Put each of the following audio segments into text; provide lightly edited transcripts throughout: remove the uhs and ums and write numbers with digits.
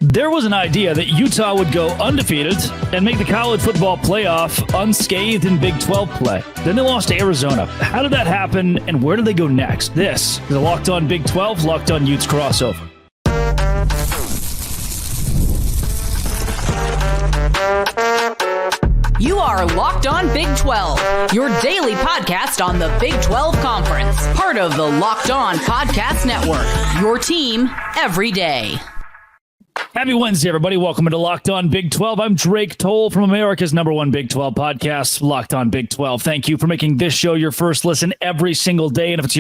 There was an idea that Utah would go undefeated and make the college football playoff unscathed in Big 12 play. Then they lost to Arizona. How did that happen, and where do they go next? This is a Locked On Big 12, Locked On Utes crossover. You are Locked On Big 12, your daily podcast on the Big 12 Conference. Part of the Locked On Podcast Network, your team every day. Happy Wednesday, everybody. Welcome to Locked On Big 12. I'm Drake Toll from America's #1 Big 12 podcast, Locked On Big 12. Thank you for making this show your first listen every single day. And if it's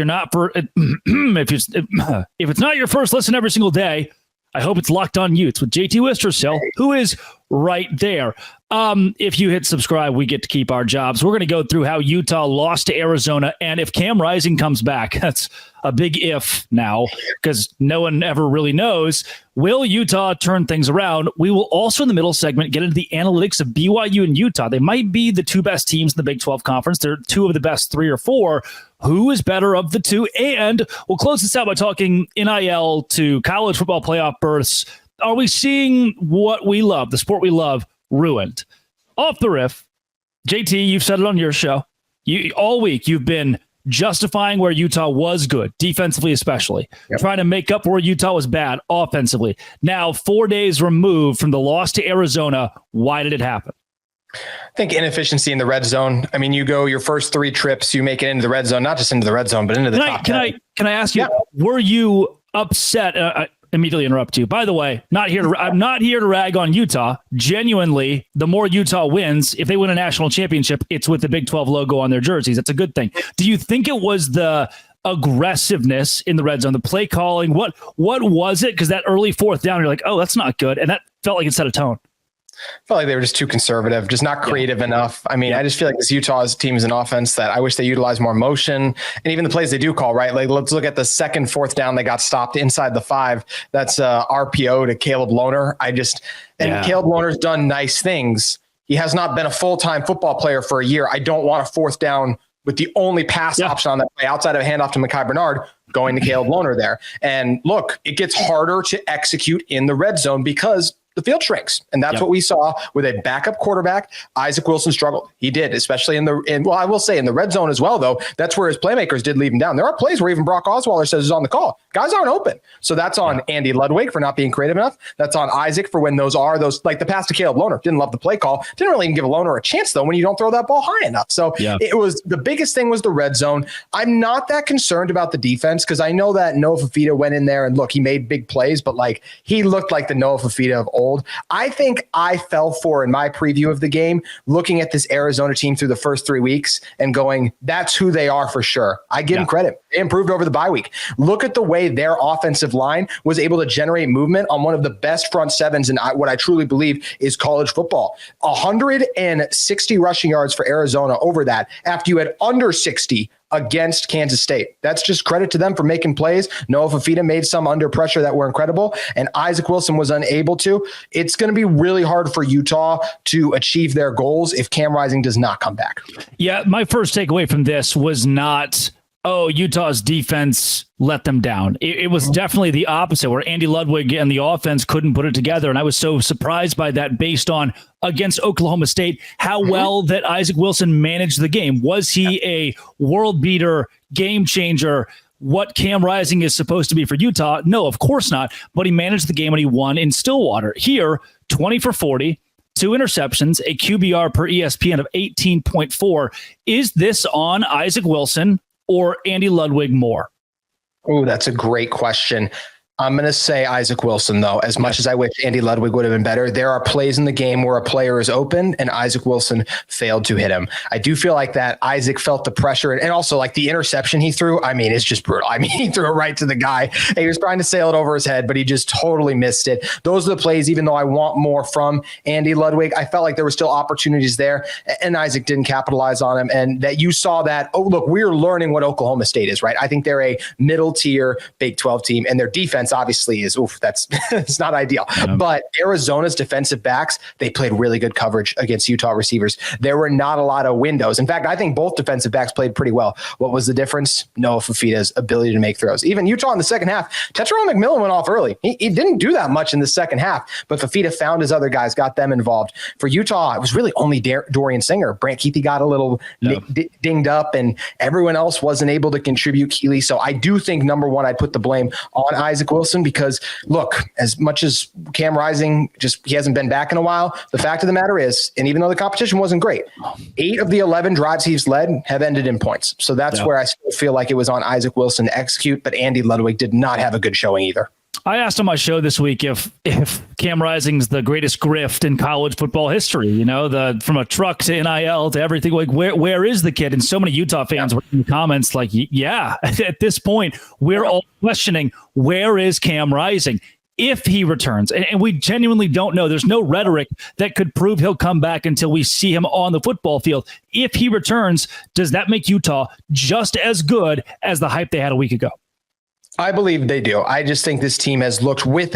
not your first listen every single day, I hope it's Locked On Utes with JT Wistersill, who is right there. If you hit subscribe, we get to keep our jobs. We're going to go through how Utah lost to Arizona, and if Cam Rising comes back, that's a big if now, because no one ever really knows. Will Utah turn things around? We will also, in the middle segment, get into the analytics of BYU and Utah. They might be the two best teams in the Big 12 conference. They're two of the best 3 or 4. Who is better of the two? And we'll close this out by talking NIL to college football playoff berths. Are we seeing what we love, the sport we love, ruined? Off the riff, JT, you've said it on your show. All week you've been justifying where Utah was good, defensively especially, trying to make up where Utah was bad offensively. Now, 4 days removed from the loss to Arizona, why did it happen? I think inefficiency in the red zone. I mean, you go your first 3 trips, you make it into the red zone, not just into the red zone, but into the top 10. Can I ask you, were you upset? Immediately interrupt you. By the way, I'm not here to rag on Utah. Genuinely, the more Utah wins, if they win a national championship, it's with the Big 12 logo on their jerseys. That's a good thing. Do you think it was the aggressiveness in the red zone, the play calling? What was it? Because that early 4th down, you're like, oh, that's not good. And that felt like it set a tone. I felt like they were just too conservative, just not creative enough. I mean, I just feel like this Utah's team is an offense that I wish they utilized more motion, and even the plays they do call, right? Like, let's look at the second 4th down. They got stopped inside the 5. That's RPO to Caleb Lohner. Caleb Lohner's done nice things. He has not been a full-time football player for a year. I don't want a 4th down with the only pass option on that play outside of a handoff to Mekhi Bernard going to Caleb Lohner there. And look, it gets harder to execute in the red zone because the field shrinks. And that's what we saw with a backup quarterback. Isaac Wilson struggled. He did, especially I will say in the red zone as well, though. That's where his playmakers did leave him down. There are plays where even Brock Osweiler says he's on the call. Guys aren't open. So that's on Andy Ludwig for not being creative enough. That's on Isaac for when those like the pass to Caleb Lohner. Didn't love the play call. Didn't really even give Lohner a chance, though, when you don't throw that ball high enough. So it was the biggest thing was the red zone. I'm not that concerned about the defense because I know that Noah Fafita went in there and look, he made big plays, but like he looked like the Noah Fafita of old. I think I fell for, in my preview of the game, looking at this Arizona team through the first 3 weeks and going, that's who they are for sure. I give them credit. They improved over the bye week. Look at the way their offensive line was able to generate movement on one of the best front sevens in what I truly believe is college football. 160 rushing yards for Arizona over that after you had under 60 against Kansas State. That's just credit to them for making plays. Noah Fafita made some under pressure that were incredible, and Isaac Wilson was unable to. It's going to be really hard for Utah to achieve their goals if Cam Rising does not come back. Yeah, my first takeaway from this was not, Utah's defense let them down. It was definitely the opposite, where Andy Ludwig and the offense couldn't put it together. And I was so surprised by that based on against Oklahoma State, how well that Isaac Wilson managed the game. Was he a world beater, game changer, what Cam Rising is supposed to be for Utah? No, of course not. But he managed the game and he won in Stillwater. Here, 20 for 40. 2 interceptions, a QBR per ESPN of 18.4. Is this on Isaac Wilson or Andy Ludwig more? Oh, that's a great question. I'm going to say Isaac Wilson, though, as much as I wish Andy Ludwig would have been better. There are plays in the game where a player is open and Isaac Wilson failed to hit him. I do feel like that Isaac felt the pressure, and also like the interception he threw. I mean, it's just brutal. I mean, he threw it right to the guy. He was trying to sail it over his head, but he just totally missed it. Those are the plays, even though I want more from Andy Ludwig, I felt like there were still opportunities there, and Isaac didn't capitalize on them. And that you saw that, look, we're learning what Oklahoma State is, right? I think they're a middle tier Big 12 team, and their defense offense obviously is, that's it's not ideal. But Arizona's defensive backs, they played really good coverage against Utah receivers. There were not a lot of windows. In fact, I think both defensive backs played pretty well. What was the difference? Noah Fafita's ability to make throws. Even Utah in the second half, Teteron McMillan went off early. He didn't do that much in the second half, but Fafita found his other guys, got them involved. For Utah, it was really only Dorian Singer. Brant Keithy got a little dinged up, and everyone else wasn't able to contribute. Keeley. So I do think, number one, I'd put the blame on Isaac Wilson because, look, as much as Cam Rising, he hasn't been back in a while, the fact of the matter is, and even though the competition wasn't great, 8 of the 11 drives he's led have ended in points. So that's where I still feel like it was on Isaac Wilson to execute, but Andy Ludwig did not have a good showing either. I asked on my show this week if Cam Rising's the greatest grift in college football history, from a truck to NIL to everything. Like, where is the kid? And so many Utah fans were in the comments like, yeah, at this point, we're all questioning, where is Cam Rising if he returns? And we genuinely don't know. There's no rhetoric that could prove he'll come back until we see him on the football field. If he returns, does that make Utah just as good as the hype they had a week ago? I believe they do. I just think this team has looked with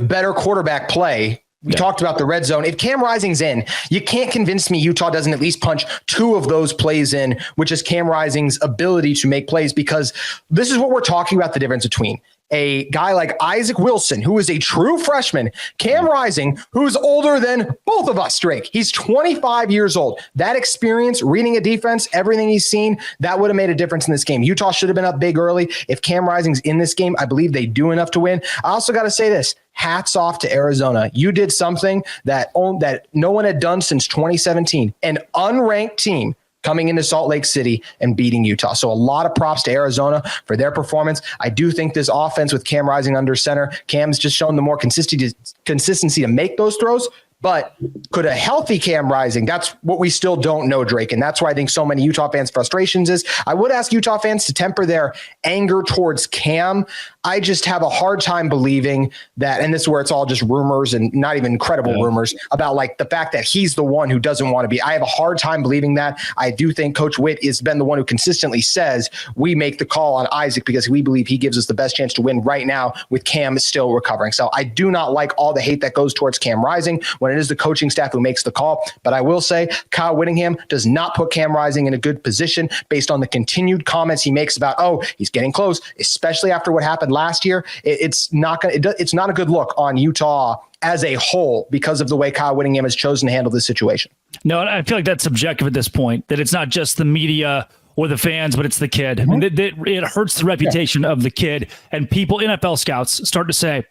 better quarterback play. We talked about the red zone. If Cam Rising's in, you can't convince me Utah doesn't at least punch 2 of those plays in, which is Cam Rising's ability to make plays, because this is what we're talking about, the difference between a guy like Isaac Wilson, who is a true freshman, Cam Rising, who's older than both of us, Drake. He's 25 years old. That experience, reading a defense, everything he's seen, that would have made a difference in this game. Utah should have been up big early. If Cam Rising's in this game, I believe they do enough to win. I also got to say this. Hats off to Arizona. You did something that no one had done since 2017. An unranked team coming into Salt Lake City and beating Utah. So a lot of props to Arizona for their performance. I do think this offense with Cam Rising under center, Cam's just shown the more consistency to make those throws. But could a healthy Cam Rising, that's what we still don't know, Drake. And that's why I think so many Utah fans' frustrations is. I would ask Utah fans to temper their anger towards Cam. I just have a hard time believing that, and this is where it's all just rumors and not even credible rumors about like the fact that he's the one who doesn't want to be. I have a hard time believing that. I do think Coach Witt has been the one who consistently says we make the call on Isaac because we believe he gives us the best chance to win right now with Cam still recovering. So I do not like all the hate that goes towards Cam Rising when it is the coaching staff who makes the call. But I will say Kyle Whittingham does not put Cam Rising in a good position based on the continued comments he makes about, he's getting close, especially after what happened last year. It's not a good look on Utah as a whole because of the way Kyle Whittingham has chosen to handle this situation. No, I feel like that's subjective at this point, that it's not just the media or the fans, but it's the kid. I mean, it hurts the reputation of the kid, and people, NFL scouts, start to say,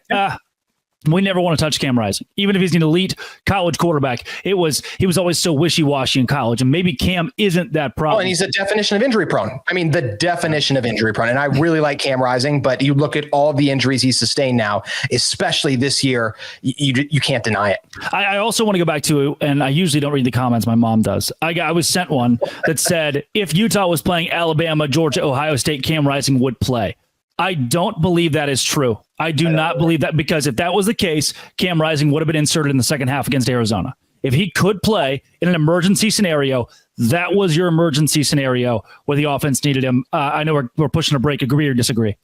we never want to touch Cam Rising, even if he's an elite college quarterback. He was always so wishy-washy in college, and maybe Cam isn't that problem. And he's a definition of injury prone. I mean, the definition of injury prone. And I really like Cam Rising, but you look at all the injuries he's sustained now, especially this year, you can't deny it. I also want to go back to, and I usually don't read the comments, my mom does. I was sent one that said, if Utah was playing Alabama, Georgia, Ohio State, Cam Rising would play. I don't believe that is true. I do not believe that, because if that was the case, Cam Rising would have been inserted in the second half against Arizona. If he could play in an emergency scenario, that was your emergency scenario where the offense needed him. I know we're pushing a break. Agree or disagree?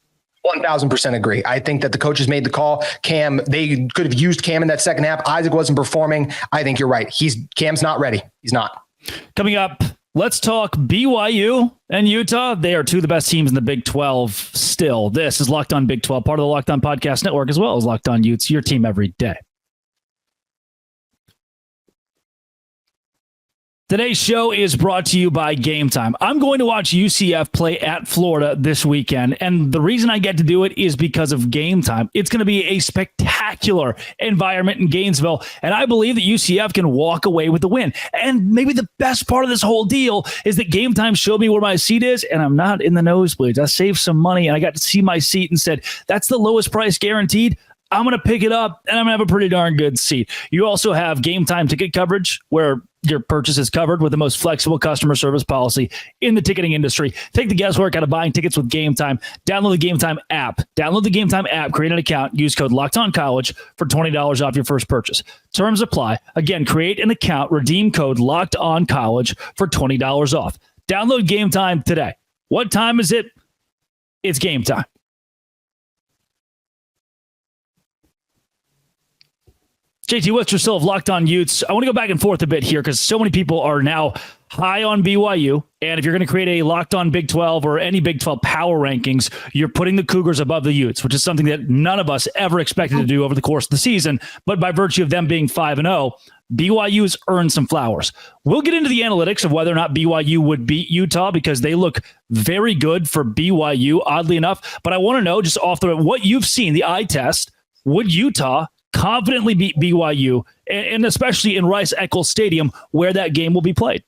1,000% agree. I think that the coaches made the call. Cam, they could have used Cam in that second half. Isaac wasn't performing. I think you're right. Cam's not ready. He's not. Coming up, let's talk BYU and Utah. They are 2 of the best teams in the Big 12 still. This is Locked On Big 12, part of the Locked On Podcast Network, as well as Locked On Utes, your team every day. Today's show is brought to you by Game Time. I'm going to watch UCF play at Florida this weekend, and the reason I get to do it is because of Game Time. It's going to be a spectacular environment in Gainesville, and I believe that UCF can walk away with the win. And maybe the best part of this whole deal is that Game Time showed me where my seat is, and I'm not in the nosebleeds. I saved some money, and I got to see my seat and said, that's the lowest price guaranteed. I'm going to pick it up, and I'm going to have a pretty darn good seat. You also have Game Time ticket coverage, where your purchase is covered with the most flexible customer service policy in the ticketing industry. Take the guesswork out of buying tickets with Game Time. Download the Game Time app. Create an account. Use code LOCKEDONCollege for $20 off your first purchase. Terms apply. Again, create an account. Redeem code LOCKEDONCollege for $20 off. Download Game Time today. What time is it? It's Game Time. JT Wister still of Locked On Utes. I want to go back and forth a bit here because so many people are now high on BYU. And if you're going to create a Locked On Big 12 or any Big 12 power rankings, you're putting the Cougars above the Utes, which is something that none of us ever expected to do over the course of the season. But by virtue of them being 5-0, BYU has earned some flowers. We'll get into the analytics of whether or not BYU would beat Utah because they look very good for BYU, oddly enough. But I want to know, just off the what you've seen, the eye test, would Utah confidently beat BYU, and especially in Rice-Eccles Stadium, where that game will be played?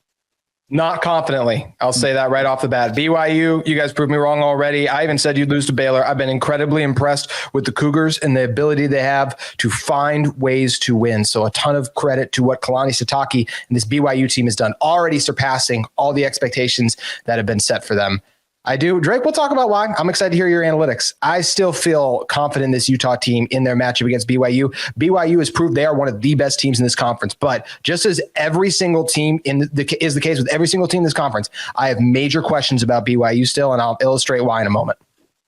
Not confidently. I'll say that right off the bat. BYU, you guys proved me wrong already. I even said you'd lose to Baylor. I've been incredibly impressed with the Cougars and the ability they have to find ways to win. So a ton of credit to what Kalani Sitake and this BYU team has done, already surpassing all the expectations that have been set for them. I do. Drake, we'll talk about why. I'm excited to hear your analytics. I still feel confident in this Utah team in their matchup against BYU. BYU has proved they are one of the best teams in this conference. But just as every single team is the case with every single team in this conference, I have major questions about BYU still, and I'll illustrate why in a moment.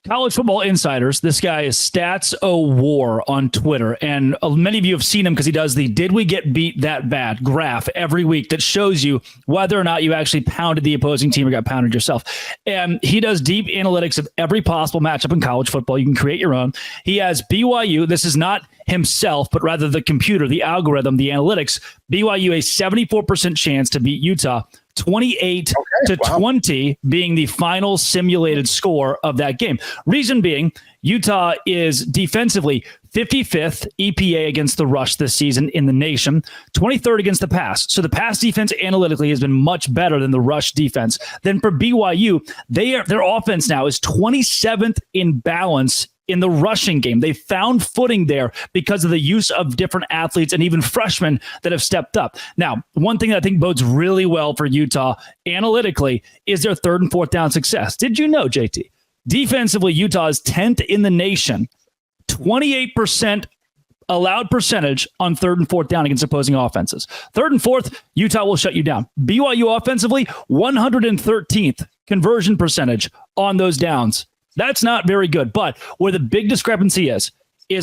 College Football Insiders. This guy is Stats O War on Twitter. And many of you have seen him because he does the Did We Get Beat That Bad graph every week that shows you whether or not you actually pounded the opposing team or got pounded yourself. And he does deep analytics of every possible matchup in college football. You can create your own. He has BYU. This is not himself, but rather the computer, the algorithm, the analytics. BYU a 74% chance to beat Utah. 28-20 being the final simulated score of that game. Reason being, Utah is defensively 55th EPA against the rush this season in the nation, 23rd against the pass. So the pass defense analytically has been much better than the rush defense. Then for BYU, their offense now is 27th in balance in the rushing game. They found footing there because of the use of different athletes and even freshmen that have stepped up. Now, one thing that I think bodes really well for Utah analytically is their third and fourth down success. Did you know, JT? Defensively, Utah is 10th in the nation, 28% allowed percentage on third and fourth down against opposing offenses. Third and fourth, Utah will shut you down. BYU offensively, 113th conversion percentage on those downs. That's not very good. But where the big discrepancy is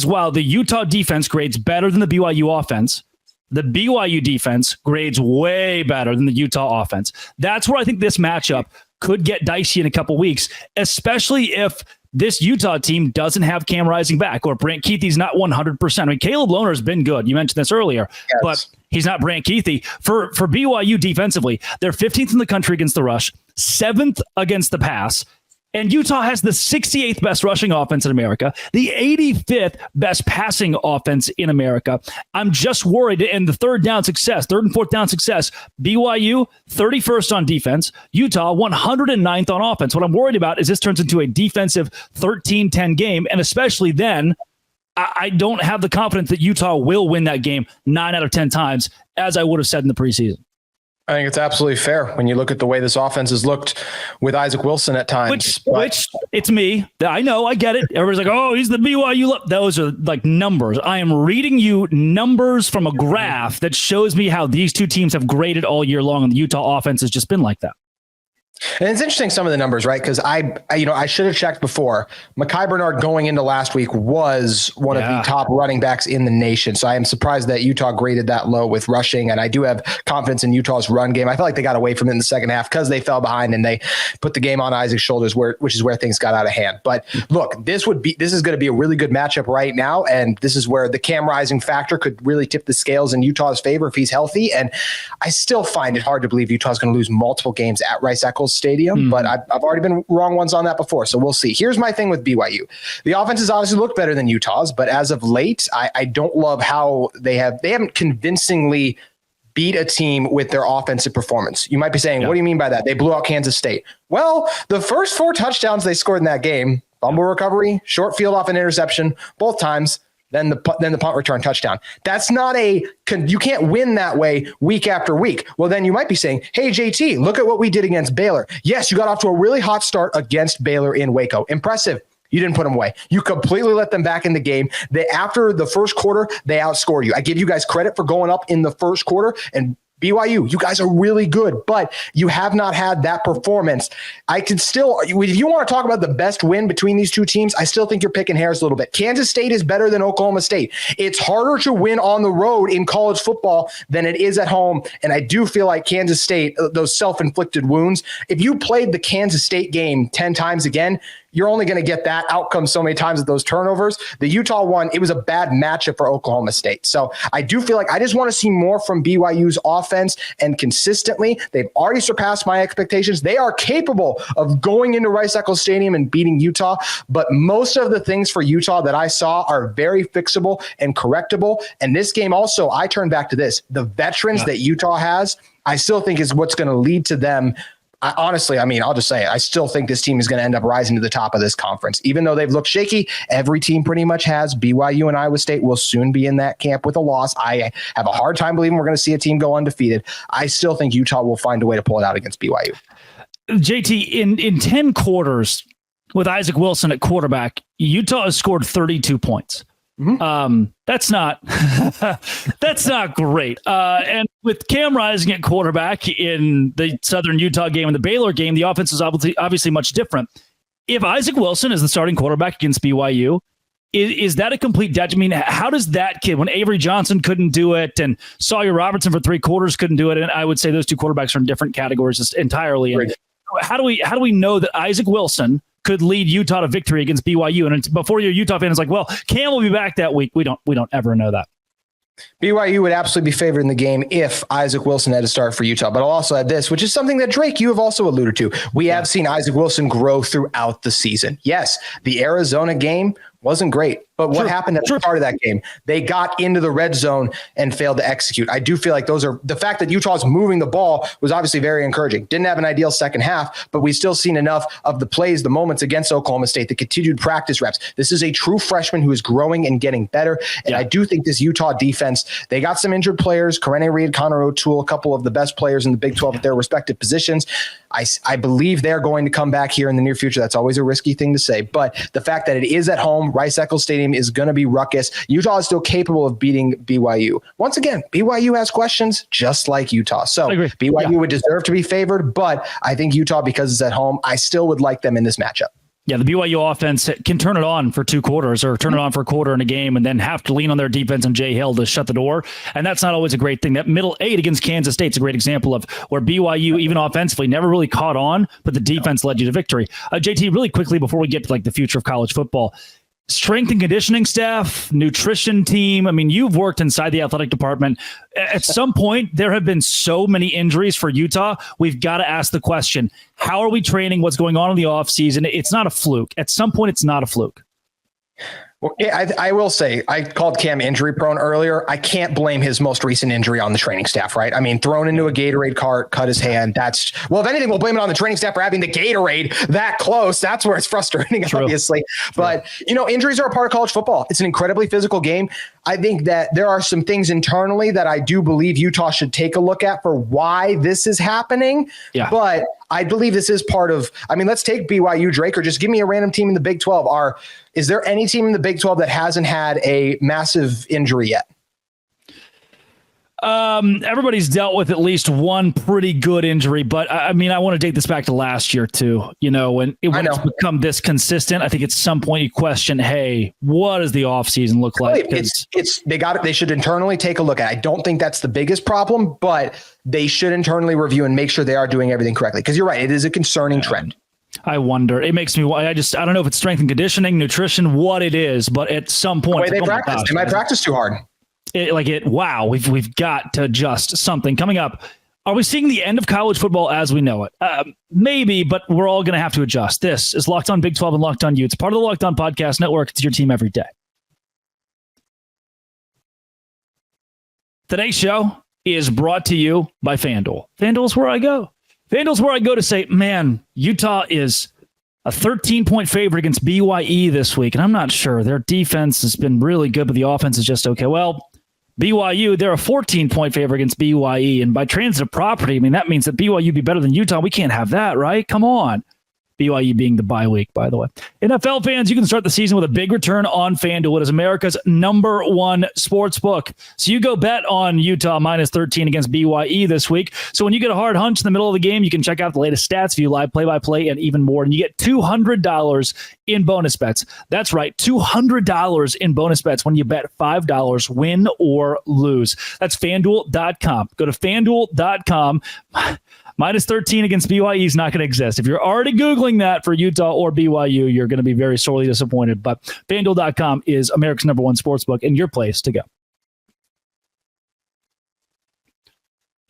while the Utah defense grades better than the BYU offense, the BYU defense grades way better than the Utah offense. That's where I think this matchup could get dicey in a couple weeks, especially if this Utah team doesn't have Cam Rising back or Brant Keithy's not 100%. I mean, Caleb Lohner has been good. You mentioned this earlier, yes, but he's not Brant Keithy. For BYU defensively, they're 15th in the country against the rush, 7th against the pass. And Utah has the 68th best rushing offense in America, the 85th best passing offense in America. I'm just worried. And the third and fourth down success, BYU 31st on defense, Utah 109th on offense. What I'm worried about is this turns into a defensive 13-10 game. And especially then, I don't have the confidence that Utah will win that game 9 out of 10 times, as I would have said in the preseason. I think it's absolutely fair when you look at the way this offense has looked with Isaac Wilson at times. Which it's me. I know, I get it. Everybody's like, oh, he's the BYU. Those are like numbers. I am reading you numbers from a graph that shows me how these two teams have graded all year long, and the Utah offense has just been like that. And it's interesting, some of the numbers, right? Because I should have checked before. Mekhi Bernard going into last week was one of the top running backs in the nation. So I am surprised that Utah graded that low with rushing. And I do have confidence in Utah's run game. I felt like they got away from it in the second half because they fell behind and they put the game on Isaac's shoulders, which is where things got out of hand. But look, this is going to be a really good matchup right now. And this is where the Cam Rising factor could really tip the scales in Utah's favor if he's healthy. And I still find it hard to believe Utah's going to lose multiple games at Rice-Eccles Stadium, but I've already been wrong ones on that before, so we'll see. Here's my thing with BYU. The offense has obviously looked better than Utah's, but as of late, I don't love how they haven't convincingly beat a team with their offensive performance. You might be saying, what do you mean by that? They blew out Kansas State. Well, the first 4 touchdowns they scored in that game, fumble recovery, short field off an interception, both times, then the punt return touchdown. That's not you can't win that way week after week. Well, then you might be saying, hey, JT, look at what we did against Baylor. Yes, you got off to a really hot start against Baylor in Waco. Impressive. You didn't put them away. You completely let them back in the game. After the first quarter, they outscored you. I give you guys credit for going up in the first quarter and BYU, you guys are really good, but you have not had that performance. I can still, if you want to talk about the best win between these two teams, I still think you're picking hairs a little bit. Kansas State is better than Oklahoma State. It's harder to win on the road in college football than it is at home. And I do feel like Kansas State, those self-inflicted wounds, if you played the Kansas State game 10 times again, you're only going to get that outcome so many times with those turnovers. The Utah one, it was a bad matchup for Oklahoma State. So I do feel like I just want to see more from BYU's offense, and consistently. They've already surpassed my expectations. They are capable of going into Rice-Eccles Stadium and beating Utah, but most of the things for Utah that I saw are very fixable and correctable. And this game also, I turn back to this. The veterans that Utah has, I still think is what's going to lead to them. Honestly, I mean, I'll just say it. I still think this team is going to end up rising to the top of this conference. Even though they've looked shaky, every team pretty much has. BYU and Iowa State will soon be in that camp with a loss. I have a hard time believing we're going to see a team go undefeated. I still think Utah will find a way to pull it out against BYU. JT, in 10 quarters with Isaac Wilson at quarterback, Utah has scored 32 points. That's not that's not great. And with Cam Rising at quarterback in the Southern Utah game and the Baylor game, the offense is obviously much different. If Isaac Wilson is the starting quarterback against BYU, is that a complete detriment? I mean, how does that kid, when Avery Johnson couldn't do it and Sawyer Robertson for 3 quarters couldn't do it, and I would say those two quarterbacks are in different categories just entirely. And how do we know that Isaac Wilson could lead Utah to victory against BYU? And it's, before you're a Utah fan, it's like, well, Cam will be back that week. We don't ever know that. BYU would absolutely be favored in the game if Isaac Wilson had to start for Utah. But I'll also add this, which is something that Drake, you have also alluded to. We have seen Isaac Wilson grow throughout the season. Yes, the Arizona game wasn't great, but what happened at the start of that game? They got into the red zone and failed to execute. I do feel like the fact that Utah's moving the ball was obviously very encouraging. Didn't have an ideal second half, but we've still seen enough of the plays, the moments against Oklahoma State, the continued practice reps. This is a true freshman who is growing and getting better. And I do think this Utah defense, they got some injured players, Karene Reed, Connor O'Toole, a couple of the best players in the Big 12 at their respective positions. I believe they're going to come back here in the near future. That's always a risky thing to say, but the fact that it is at home, Rice-Eccles Stadium is going to be ruckus. Utah is still capable of beating BYU. Once again, BYU has questions just like Utah. So BYU would deserve to be favored, but I think Utah, because it's at home, I still would like them in this matchup. Yeah, the BYU offense can turn it on for 2 quarters or turn it on for a quarter in a game and then have to lean on their defense and Jay Hill to shut the door. And that's not always a great thing. That middle 8 against Kansas State's a great example of where BYU, even offensively, never really caught on, but the defense led you to victory. JT, really quickly before we get to like the future of college football, strength and conditioning staff, nutrition team. I mean, you've worked inside the athletic department. At some point, there have been so many injuries for Utah. We've got to ask the question, how are we training? What's going on in the offseason? It's not a fluke. At some point, it's not a fluke. Well, I will say, I called Cam injury prone earlier. I can't blame his most recent injury on the training staff, right? I mean, thrown into a Gatorade cart, cut his hand. If anything, we'll blame it on the training staff for having the Gatorade that close. That's where it's frustrating, obviously. But, injuries are a part of college football. It's an incredibly physical game. I think that there are some things internally that I do believe Utah should take a look at for why this is happening. Yeah. But I believe this is part of, let's take BYU, Drake, or just give me a random team in the Big 12. Is there any team in the Big 12 that hasn't had a massive injury yet? Everybody's dealt with at least one pretty good injury, but I want to date this back to last year too. When it's become this consistent, I think at some point you question, hey, what does the offseason look like? They should internally take a look at it. I don't think that's the biggest problem, but they should internally review and make sure they are doing everything correctly. Because you're right, it is a concerning trend. I wonder. It makes me. I don't know if it's strength and conditioning, nutrition, what it is, but at some point, they might practice too hard. Wow, we've got to adjust something. Coming up, are we seeing the end of college football as we know it? Maybe, but we're all going to have to adjust. This is Locked On Big 12 and Locked On Utes, part of the Locked On Podcast Network. It's your team every day. Today's show is brought to you by FanDuel. FanDuel's where I go. FanDuel's where I go to say, man, Utah is a 13-point favorite against BYU this week, and I'm not sure. Their defense has been really good, but the offense is just okay. Well, BYU, they're a 14-point favorite against BYU, and by transitive property, that means that BYU be better than Utah. We can't have that, right? Come on. BYU being the bye week, by the way. NFL fans, you can start the season with a big return on FanDuel. It is America's #1 sports book. So you go bet on Utah -13 against BYU this week. So when you get a hard hunch in the middle of the game, you can check out the latest stats, view live play-by-play, and even more. And you get $200 in bonus bets. That's right, $200 in bonus bets when you bet $5, win or lose. That's FanDuel.com. Go to FanDuel.com. -13 against BYU is not going to exist. If you're already Googling that for Utah or BYU, you're going to be very sorely disappointed. But FanDuel.com is America's #1 sportsbook and your place to go.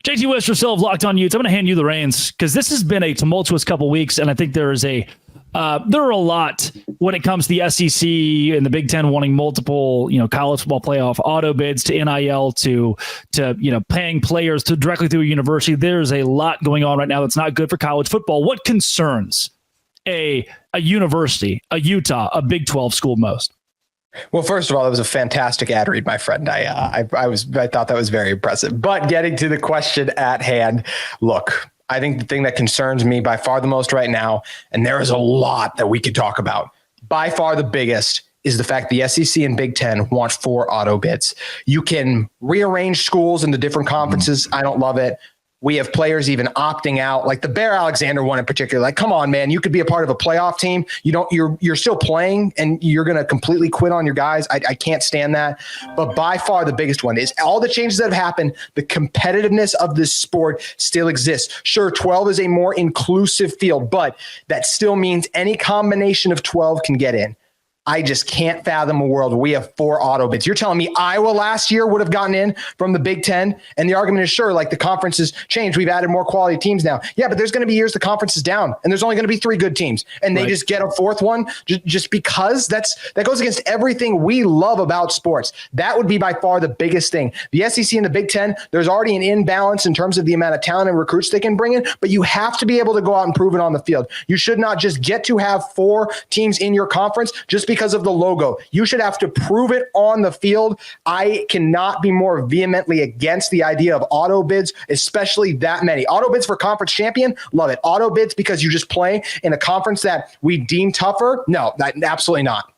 JT Wister, still of Locked On Utes. I'm going to hand you the reins because this has been a tumultuous couple weeks, and I think there are a lot when it comes to the SEC and the Big Ten wanting multiple, college football playoff auto bids to NIL to paying players to directly through a university. There's a lot going on right now that's not good for college football. What concerns a university, a Utah, a Big 12 school most? Well, first of all, that was a fantastic ad read, my friend. I thought that was very impressive. But getting to the question at hand, look, I think the thing that concerns me by far the most right now, and there is a lot that we could talk about, by far the biggest is the fact the SEC and Big Ten want 4 auto bids. You can rearrange schools into different conferences. I don't love it. We have players even opting out, like the Bear Alexander one in particular. Like, come on, man, you could be a part of a playoff team. You're still playing and you're going to completely quit on your guys. I can't stand that. But by far the biggest one is all the changes that have happened. The competitiveness of this sport still exists. Sure, 12 is a more inclusive field, but that still means any combination of 12 can get in. I just can't fathom a world where we have 4 auto bids. You're telling me Iowa last year would have gotten in from the Big Ten? And the argument is, sure, like the conference has changed. We've added more quality teams now. Yeah, but there's going to be years the conference is down and there's only going to be 3 good teams. And they just get a 4th one just because that goes against everything we love about sports. That would be by far the biggest thing. The SEC and the Big Ten, there's already an imbalance in terms of the amount of talent and recruits they can bring in, but you have to be able to go out and prove it on the field. You should not just get to have 4 teams in your conference just because of the logo. You should have to prove it on the field. I cannot be more vehemently against the idea of auto bids, especially that many. Auto bids for conference champion, love it. Auto bids because you just play in a conference that we deem tougher? No, absolutely not.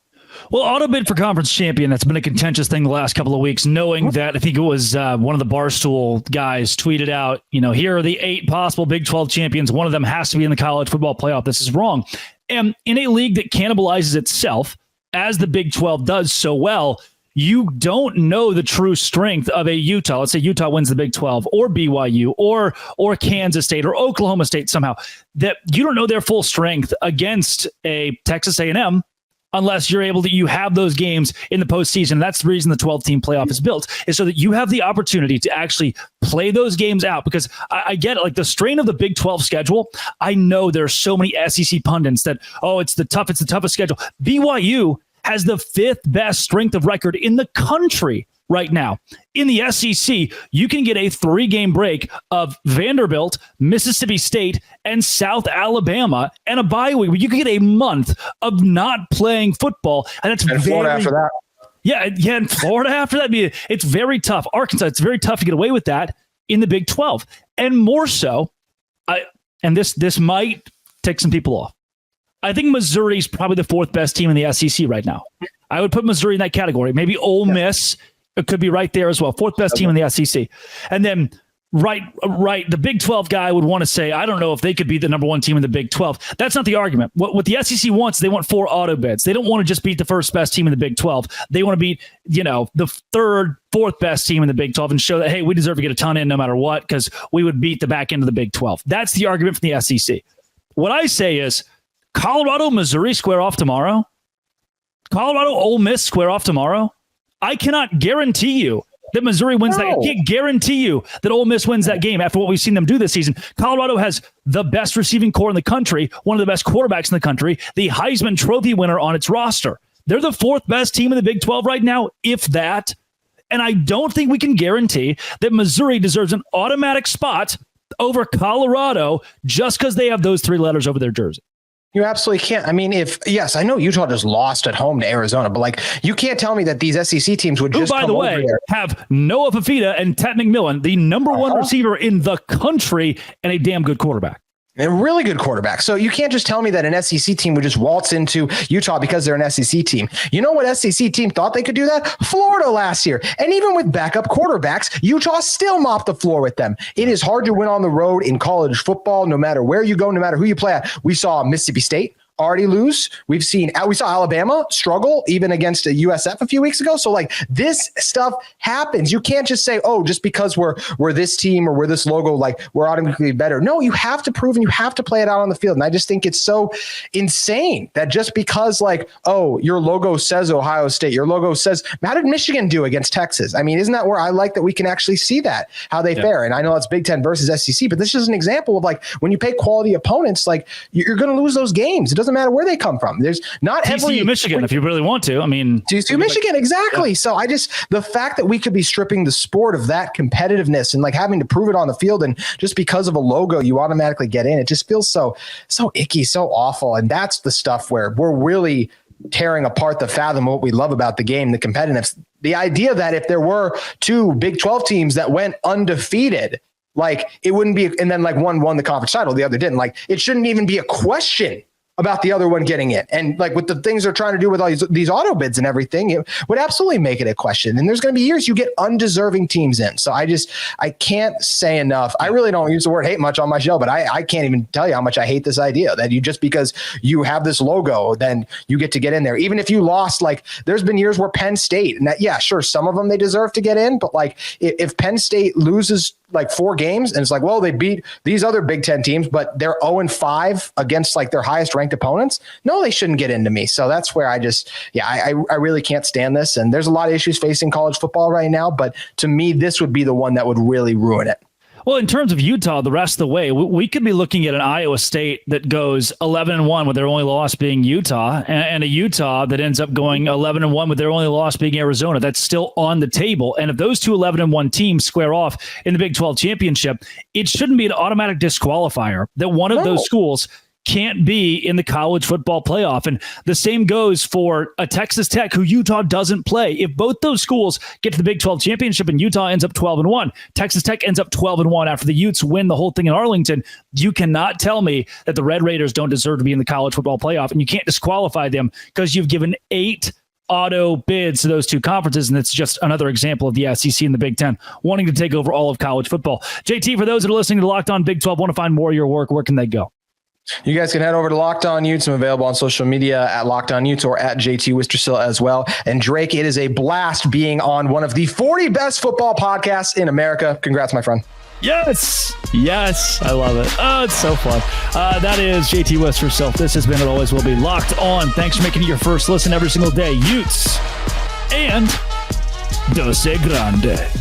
Well, auto bid for conference champion, that's been a contentious thing the last couple of weeks, knowing that I think it was one of the Barstool guys tweeted out, here are the 8 possible Big 12 champions. One of them has to be in the college football playoff. This is wrong. And in a league that cannibalizes itself, as the Big 12 does so well, you don't know the true strength of a Utah. Let's say Utah wins the Big 12 or BYU or Kansas State or Oklahoma State somehow. That you don't know their full strength against a Texas A&M unless you have those games in the postseason. That's the reason the 12-team playoff is built, is so that you have the opportunity to actually play those games out. Because I get it, like the strain of the Big 12 schedule. I know there's so many SEC pundits that, it's the toughest schedule. BYU has the 5th best strength of record in the country right now. In the SEC, you can get a 3-game break of Vanderbilt, Mississippi State, and South Alabama, and a bye week where you can get a month of not playing football. And that's Florida after that. Yeah, and Florida after that. It's very tough. Arkansas, it's very tough to get away with that in the Big 12. And more so, and this might tick some people off. I think Missouri is probably the 4th best team in the SEC right now. I would put Missouri in that category. Maybe Ole Miss. It could be right there as well. 4th best team in the SEC. And then right, the Big 12 guy would want to say, I don't know if they could be the #1 team in the Big 12. That's not the argument. What the SEC wants, they want 4 auto bids. They don't want to just beat the 1st best team in the Big 12. They want to beat, the 3rd, 4th best team in the Big 12 and show that, hey, we deserve to get a ton in no matter what because we would beat the back end of the Big 12. That's the argument from the SEC. What I say is Colorado, Missouri square off tomorrow. Colorado, Ole Miss square off tomorrow. I cannot guarantee you that Missouri wins that. I can't guarantee you that Ole Miss wins that game after what we've seen them do this season. Colorado has the best receiving core in the country, one of the best quarterbacks in the country, the Heisman Trophy winner on its roster. They're the 4th best team in the Big 12 right now, if that. And I don't think we can guarantee that Missouri deserves an automatic spot over Colorado just because they have those 3 letters over their jersey. You absolutely can't. I mean, yes, I know Utah just lost at home to Arizona, but you can't tell me that these SEC teams would just, by the way, have Noah Fafita and Ted McMillan, the #1 receiver in the country and a damn good quarterback. A really good quarterback. So you can't just tell me that an SEC team would just waltz into Utah because they're an SEC team. You know what SEC team thought they could do that? Florida last year. And even with backup quarterbacks, Utah still mopped the floor with them. It is hard to win on the road in college football, no matter where you go, no matter who you play at. We saw Mississippi State already lose. We saw Alabama struggle even against a USF a few weeks ago. So like this stuff happens. You can't just say, oh, just because we're this team or we're this logo, like we're automatically better. No, you have to prove and you have to play it out on the field. And I just think it's so insane that just because like, oh, your logo says Ohio State, your logo says, how did Michigan do against Texas? I mean, isn't that where I like that we can actually see that, how they fare? And I know it's Big Ten versus SEC, but this is an example of like when you play quality opponents, like you're going to lose those games. It doesn't matter where they come from. There's not TCU, Michigan, if you really want to. I mean, TCU, Michigan, exactly. Yeah. So the fact that we could be stripping the sport of that competitiveness and like having to prove it on the field, and just because of a logo, you automatically get in. It just feels so icky, so awful. And that's the stuff where we're really tearing apart the fathom of what we love about the game, the competitiveness. The idea that if there were two Big 12 teams that went undefeated, like it wouldn't be, and then like one won the conference title, the other didn't. Like it shouldn't even be a question about the other one getting it. And like with the things they're trying to do with all these auto bids and everything, it would absolutely make it a question. And there's going to be years you get undeserving teams in. So I can't say enough. I really don't use the word hate much on my show, but I can't even tell you how much I hate this idea that you, just because you have this logo, then you get to get in there. Even if you lost, like there's been years where Penn State, and that, yeah, sure, some of them they deserve to get in, but like if Penn State loses like 4 games and it's like, well, they beat these other Big Ten teams, but they're 0-5 against like their highest ranked opponents. No, they shouldn't get into me. So that's where I really can't stand this. And there's a lot of issues facing college football right now, but to me, this would be the one that would really ruin it. Well, in terms of Utah, the rest of the way, we could be looking at an Iowa State that goes 11-1 with their only loss being Utah, and a Utah that ends up going 11-1 with their only loss being Arizona. That's still on the table. And if those two 11-1 teams square off in the Big 12 championship, it shouldn't be an automatic disqualifier that one of those schools can't be in the college football playoff. And the same goes for a Texas Tech who Utah doesn't play. If both those schools get to the Big 12 championship and Utah ends up 12-1, Texas Tech ends up 12-1 after the Utes win the whole thing in Arlington, you cannot tell me that the Red Raiders don't deserve to be in the college football playoff. And you can't disqualify them because you've given 8 auto bids to those two conferences, and it's just another example of the SEC and the Big Ten wanting to take over all of college football. JT, for those that are listening to Locked On Big 12, want to find more of your work, where can they go? You guys can head over to Locked On Utes. I'm available on social media at Locked On Utes or at JT Wistersill as well. And Drake, it is a blast being on one of the 40 best football podcasts in America. Congrats, my friend. Yes. I love it. Oh, it's so fun. That is JT Wistersill. This has been, it always will be, Locked On. Thanks for making it your first listen every single day. Utes and Dose Grande.